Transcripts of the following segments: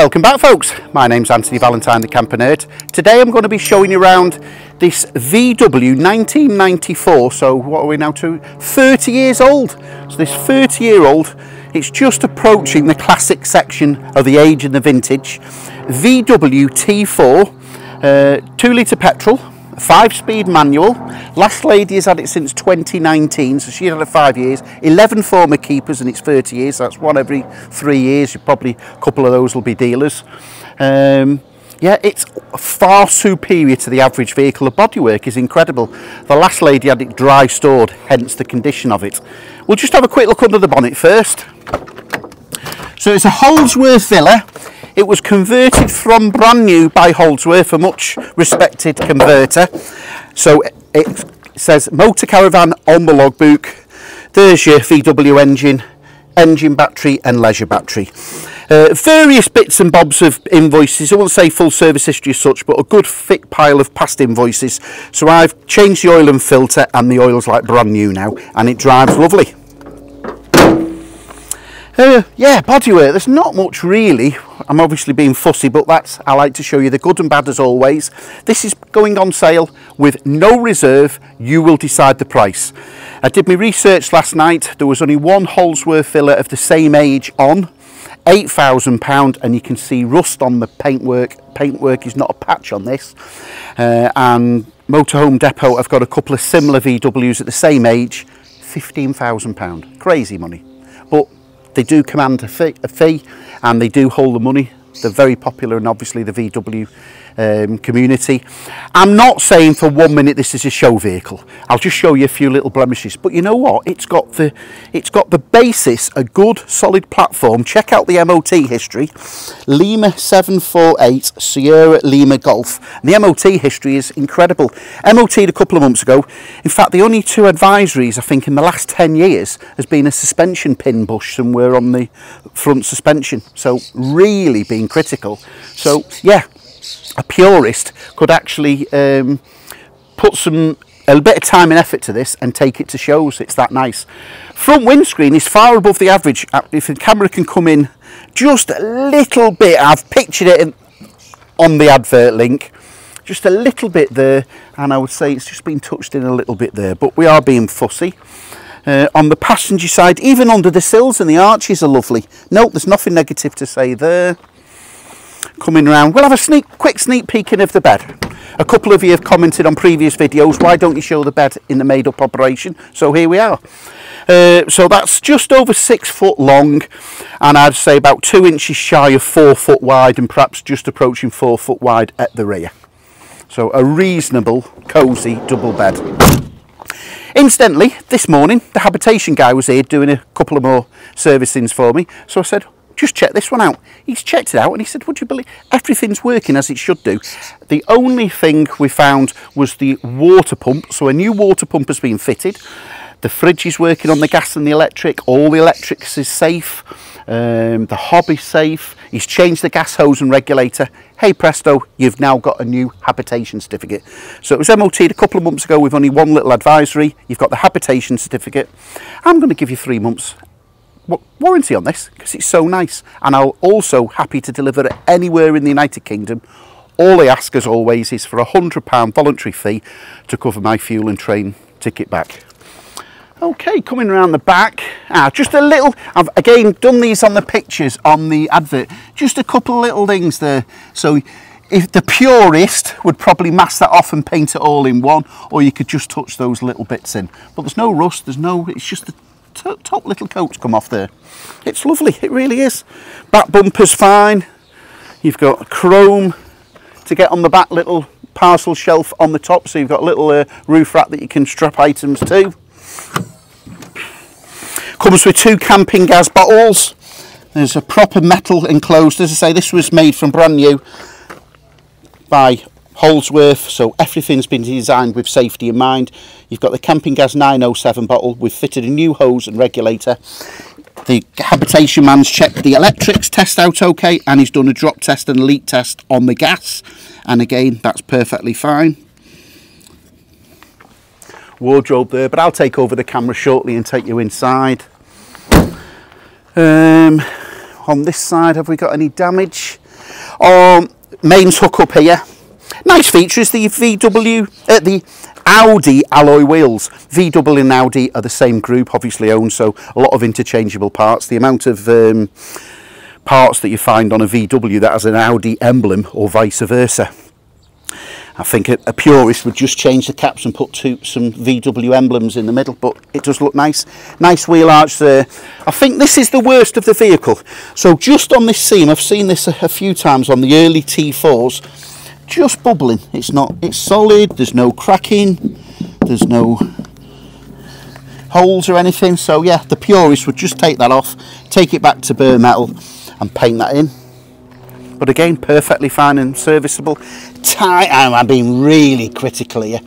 Welcome back, folks. My name's Anthony Valentine, the Camper Nerd. Today I'm going to be showing you around this VW 1994, so what are we now to? 30 years old. So this 30-year-old, it's just approaching the classic section of the age and the vintage. VW T4, 2 litre petrol, 5-speed manual. Last lady has had it since 2019, so she's had it 5 years. 11 former keepers, and it's 30 years, so that's one every 3 years. Probably a couple of those will be dealers. Yeah, it's far superior to the average vehicle. The bodywork is incredible. The last lady had it dry stored, hence the condition of it. We'll just have a quick look under the bonnet first. So it's a Holdsworth Villa. It was converted from brand new by Holdsworth, a much respected converter. So it says motor caravan on the logbook. There's your VW engine battery and leisure battery. Various bits and bobs of invoices. I won't say full service history as such, but a good thick pile of past invoices. So I've changed the oil and filter, and the oil's like brand new now, and it drives lovely. Yeah, bodywork, there's not much really. I'm obviously being fussy, but I like to show you the good and bad as always. This is going on sale with no reserve. You will decide the price. I did my research last night. There was only one Holdsworth Villa of the same age on, £8,000, and you can see rust on the paintwork. Paintwork is not a patch on this. And Motorhome Depot have got a couple of similar VWs at the same age, £15,000. Crazy money. But they do command a fee, and they do hold the money. They're very popular in obviously the VW community. I'm not saying for 1 minute this is a show vehicle. I'll just show you a few little blemishes, but you know what, it's got the basis, a good solid platform. Check out the MOT history. Lima 748 Sierra Lima Golf, and the MOT history is incredible. MOT'd a couple of months ago. In fact, the only 2 advisories I think in the last 10 years has been a suspension pin bush somewhere on the front suspension, so really being critical. So yeah, a purist could actually put a bit of time and effort to this and take it to shows. It's that nice. Front windscreen is far above the average. If the camera can come in just a little bit, I've pictured it on the advert link, just a little bit there, and I would say it's just been touched in a little bit there, but we are being fussy. On the passenger side, even under the sills and the arches are lovely. Nope, there's nothing negative to say there. Coming around, we'll have a quick sneak peek in of the bed. A couple of you have commented on previous videos, why don't you show the bed in the made-up operation? So here we are. So that's just over 6 foot long, and I'd say about 2 inches shy of 4 foot wide, and perhaps just approaching 4 foot wide at the rear. So a reasonable, cosy double bed. Incidentally, this morning the habitation guy was here doing a couple of more servicings for me, so I said, just check this one out. He's checked it out, and he said, would you believe everything's working as it should do? The only thing we found was the water pump. So a new water pump has been fitted. The fridge is working on the gas and the electric. All the electrics is safe. The hob is safe. He's changed the gas hose and regulator. Hey presto, you've now got a new habitation certificate. So it was MOT'd a couple of months ago with only one little advisory. You've got the habitation certificate. I'm going to give you 3 months warranty on this because it's so nice, and I'll also happy to deliver it anywhere in the United Kingdom. All I ask as always is for £100 voluntary fee to cover my fuel and train ticket back. Okay, coming around the back, just a little, I've again done these on the pictures on the advert, just a couple of little things there. So if the purist would probably mask that off and paint it all in one, or you could just touch those little bits in, but there's no rust, it's just the top little coats come off there. It's lovely, it really is. Back bumper's fine. You've got chrome to get on the back little parcel shelf on the top, so you've got a little roof rack that you can strap items to. Comes with 2 camping gas bottles. There's a proper metal enclosed. As I say, this was made from brand new by Holdsworth, so everything's been designed with safety in mind. You've got the camping gas 907 bottle. We've fitted a new hose and regulator. The habitation man's checked the electrics test out okay, and he's done a drop test and a leak test on the gas, and again that's perfectly fine. Wardrobe there, but I'll take over the camera shortly and take you inside. On this side, have we got any damage? Mains hook up here. Nice feature is the the Audi alloy wheels. VW and Audi are the same group, obviously owned, so a lot of interchangeable parts. The amount of parts that you find on a VW that has an Audi emblem or vice versa. I think a purist would just change the caps and put some VW emblems in the middle, but it does look nice. Nice wheel arch there. I think this is the worst of the vehicle. So just on this seam, I've seen this a few times on the early T4s, just bubbling. It's solid, there's no cracking, there's no holes or anything. So yeah, the purist would just take that off, take it back to bare metal and paint that in. But again, perfectly fine and serviceable. I'm being really critical here.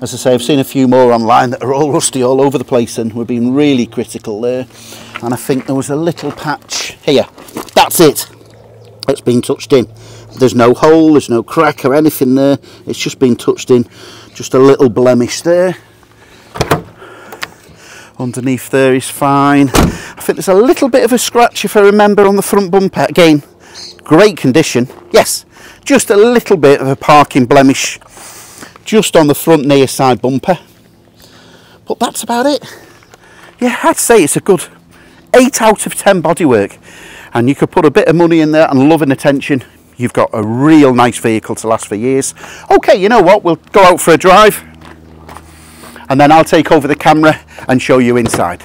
As I say, I've seen a few more online that are all rusty all over the place, and we're being really critical there. And I think there was a little patch here. That's it. It's been touched in. There's no hole, there's no crack or anything there. It's just been touched in. Just a little blemish there. Underneath there is fine. I think there's a little bit of a scratch, if I remember, on the front bumper. Again, great condition. Yes, just a little bit of a parking blemish just on the front near side bumper. But that's about it. Yeah, I'd say it's a good 8 out of 10 bodywork. And you could put a bit of money in there and love and attention. You've got a real nice vehicle to last for years. Okay, you know what? We'll go out for a drive. And then I'll take over the camera and show you inside.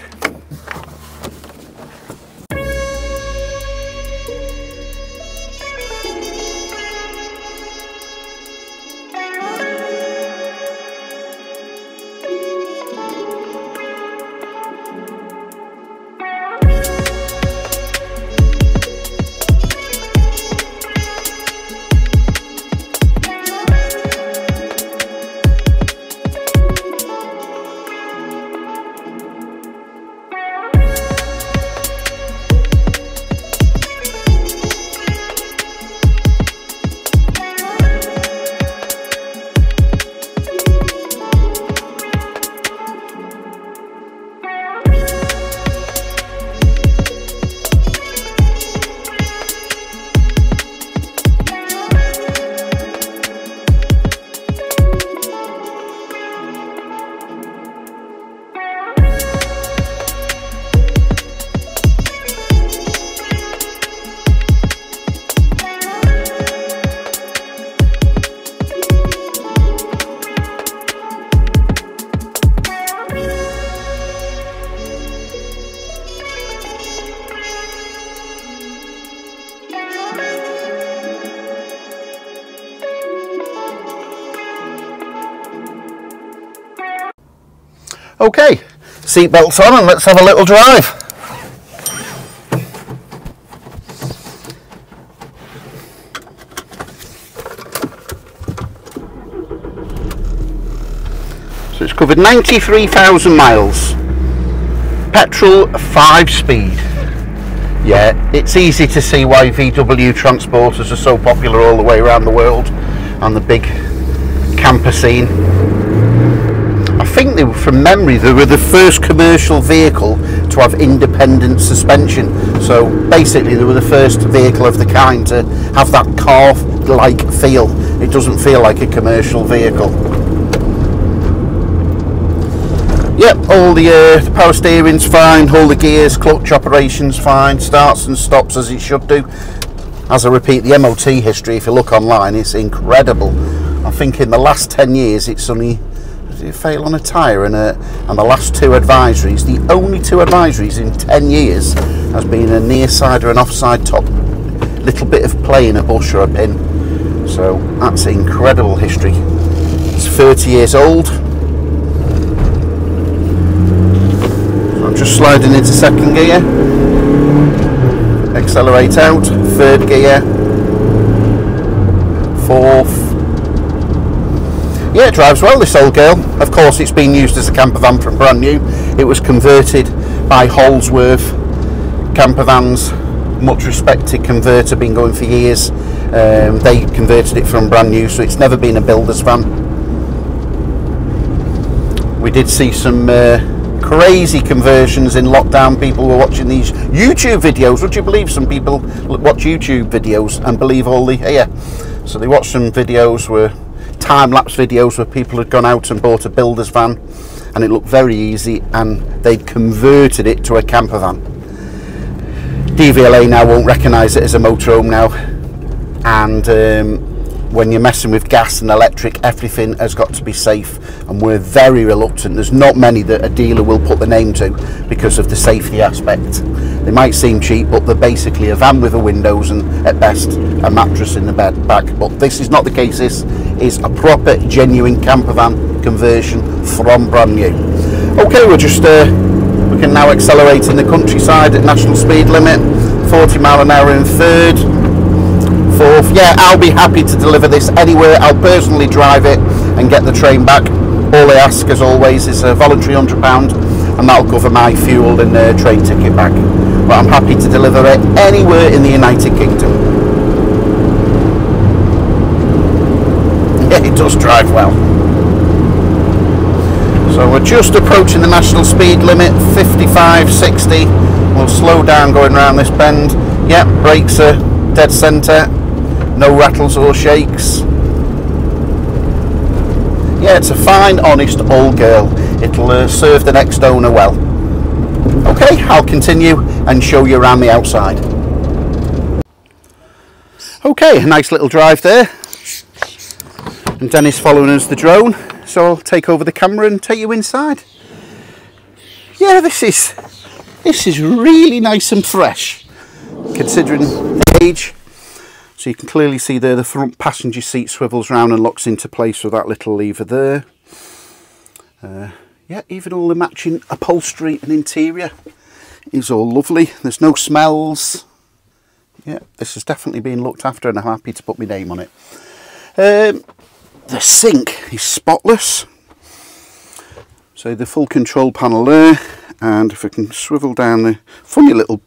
Okay, seatbelts on and let's have a little drive. So it's covered 93,000 miles. Petrol 5-speed. Yeah, it's easy to see why VW transporters are so popular all the way around the world and the big camper scene. I think they were, from memory, they were the first commercial vehicle to have independent suspension. So basically they were the first vehicle of the kind to have that car-like feel. It doesn't feel like a commercial vehicle. Yep, all the power steering's fine, all the gears, clutch operations fine, starts and stops as it should do. As I repeat, the MOT history, if you look online, it's incredible. I think in the last 10 years it's only fail on a tyre and the last 2 advisories, the only 2 advisories in 10 years has been a near side or an offside top, little bit of play in a bush or a pin. So that's incredible history. It's 30 years old. So I'm just sliding into 2nd gear, accelerate out, 3rd gear, 4th. Yeah, it drives well, this old girl. Of course, it's been used as a camper van from brand new. It was converted by Holsworth Camper Vans, much respected converter, been going for years. They converted it from brand new, so it's never been a builder's van. We did see some crazy conversions in lockdown. People were watching these YouTube videos. Would you believe some people watch YouTube videos and believe all the so they watched some videos where time-lapse videos where people had gone out and bought a builder's van and it looked very easy, and they'd converted it to a camper van. DVLA now won't recognise it as a motorhome now, and when you're messing with gas and electric, everything has got to be safe, and we're very reluctant. There's not many that a dealer will put the name to because of the safety aspect. They might seem cheap, but they're basically a van with a windows and at best a mattress in the bed back. But this is not the case. This is a proper genuine camper van conversion from brand new. Okay, we're just we can now accelerate in the countryside at national speed limit, 40 mile an hour in third, fourth. Yeah, I'll be happy to deliver this anywhere. I'll personally drive it and get the train back. All I ask, as always, is a voluntary £100, and that'll cover my fuel and train ticket back. But I'm happy to deliver it anywhere in the United Kingdom. Yeah, it does drive well. So we're just approaching the national speed limit, 55, 60. We'll slow down going around this bend. Yep, brakes are dead centre. No rattles or shakes. Yeah, it's a fine, honest old girl. It'll serve the next owner well. Okay, I'll continue and show you around the outside. Okay, a nice little drive there. And Dennis following us the drone, so I'll take over the camera and take you inside. Yeah, this is really nice and fresh, considering the age. So you can clearly see there the front passenger seat swivels round and locks into place with that little lever there. Yeah, even all the matching upholstery and interior is all lovely. There's no smells. Yeah, this has definitely been looked after, and I'm happy to put my name on it. The sink is spotless. So the full control panel there, and if I can swivel down the funny little,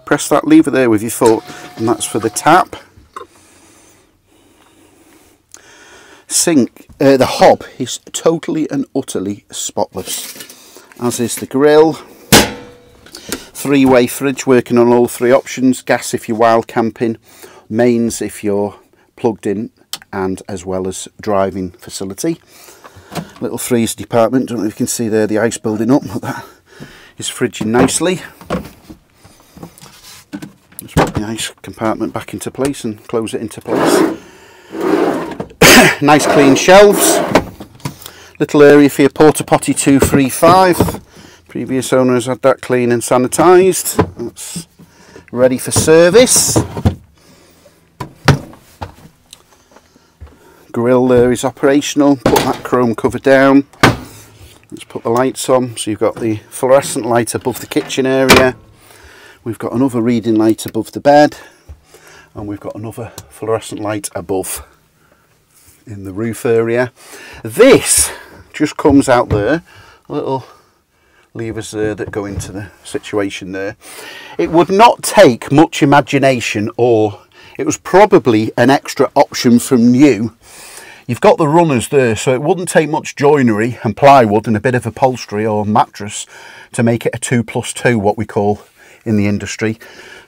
press that lever there with your foot, and that's for the tap. Sink, the hob is totally and utterly spotless, as is the grill. Three-way fridge working on all three options: gas if you're wild camping, mains if you're plugged in, and as well as driving facility. Little freezer department, don't know if you can see there the ice building up, but that is fridging nicely. Just put the ice compartment back into place and close it into place. Nice clean shelves. Little area for your porta potty 235. Previous owner has had that clean and sanitised. That's ready for service. Grill there is operational. Put that chrome cover down. Let's put the lights on. So you've got the fluorescent light above the kitchen area. We've got another reading light above the bed, and we've got another fluorescent light above in the roof area. This just comes out there, little levers there that go into the situation there. It would not take much imagination, or it was probably an extra option from new. You've got the runners there, so it wouldn't take much joinery and plywood and a bit of upholstery or mattress to make it a 2+2, what we call in the industry.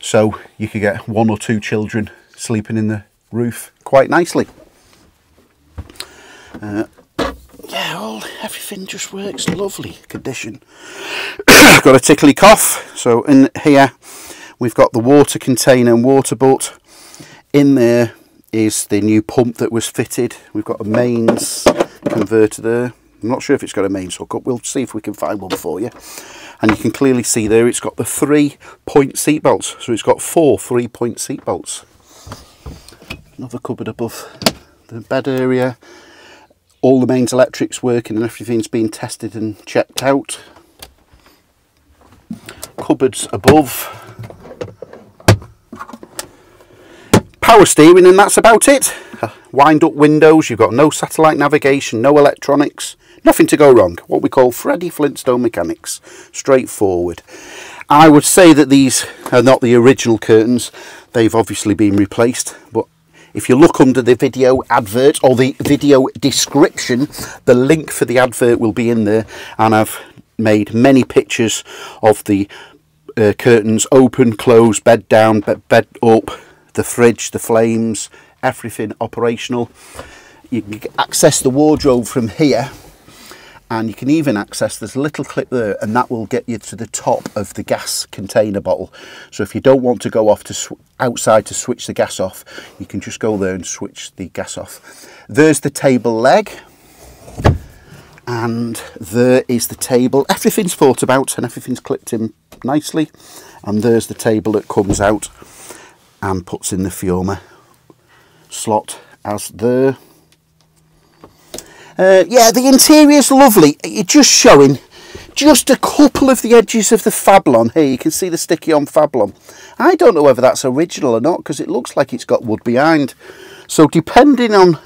So you could get 1 or 2 children sleeping in the roof quite nicely. Yeah, everything just works lovely condition. Got a tickly cough. So in here we've got the water container and water butt. In there is the new pump that was fitted. We've got a mains converter there. I'm not sure if it's got a mains hookup. We'll see if we can find one for you. And you can clearly see there it's got the 3-point seat belts. So it's got 4 3-point seat belts. Another cupboard above the bed area. All the mains electrics working and everything's been tested and checked out. Cupboards above. Power steering, and that's about it. Wind up windows. You've got no satellite navigation, no electronics. Nothing to go wrong. What we call Freddie Flintstone mechanics. Straightforward. I would say that these are not the original curtains. They've obviously been replaced, but if you look under the video advert or the video description, the link for the advert will be in there, and I've made many pictures of the curtains open, close, bed down, bed up, the fridge, the flames, everything operational. You can access the wardrobe from here, and you can even access, there's a little clip there, and that will get you to the top of the gas container bottle. So if you don't want to go off to outside to switch the gas off, you can just go there and switch the gas off. There's the table leg, and there is the table. Everything's thought about and everything's clipped in nicely. And there's the table that comes out and puts in the Fioma slot as there. Yeah, the interior's lovely. It's just showing just a couple of the edges of the Fablon here. You can see the sticky on Fablon. I don't know whether that's original or not, because it looks like it's got wood behind. So depending on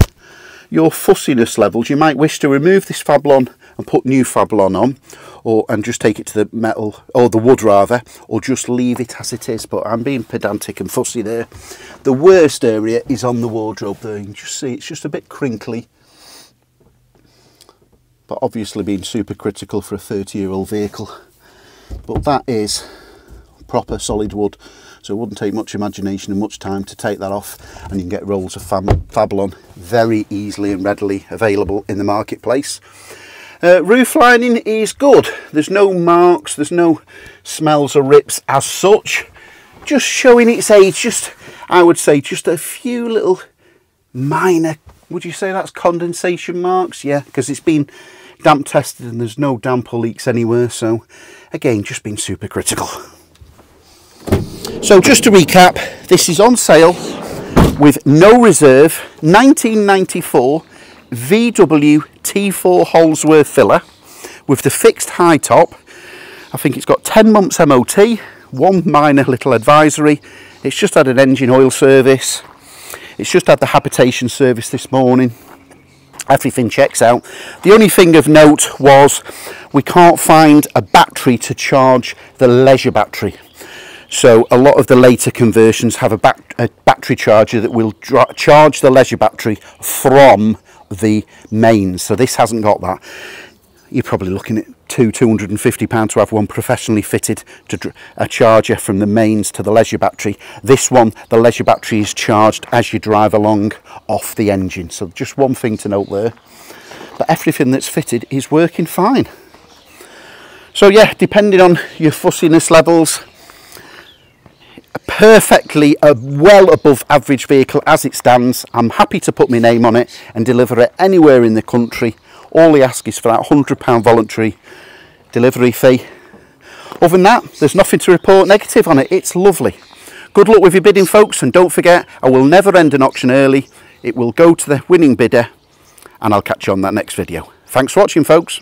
your fussiness levels, you might wish to remove this Fablon and put new Fablon on, and just take it to the metal, or the wood rather, or just leave it as it is. But I'm being pedantic and fussy there. The worst area is on the wardrobe there. You can just see it's just a bit crinkly, but obviously being super critical for a 30-year-old vehicle. But that is proper solid wood, so it wouldn't take much imagination and much time to take that off, and you can get rolls of Fablon very easily and readily available in the marketplace. Roof lining is good. There's no marks, there's no smells or rips as such. Just showing its age, just, I would say, just a few little minor, would you say that's condensation marks? Yeah, because it's been damp tested and there's no damp or leaks anywhere. So again, just being super critical. So just to recap, this is on sale with no reserve, 1994 VW T4 Holsworth filler with the fixed high top. I think it's got 10 months MOT, one minor little advisory. It's just had an engine oil service. It's just had the habitation service this morning. Everything checks out. The only thing of note was we can't find a battery to charge the leisure battery. So a lot of the later conversions have a battery charger that will charge the leisure battery from the mains. So this hasn't got that. You're probably looking at £250 to have one professionally fitted to a charger from the mains to the leisure battery. This one, the leisure battery is charged as you drive along off the engine. So just one thing to note there. But everything that's fitted is working fine. So yeah, depending on your fussiness levels, perfectly well above average vehicle as it stands. I'm happy to put my name on it and deliver it anywhere in the country. All they ask is for that £100 voluntary delivery fee. Other than that, there's nothing to report negative on it. It's lovely. Good luck with your bidding, folks, and don't forget, I will never end an auction early. It will go to the winning bidder, and I'll catch you on that next video. Thanks for watching, folks.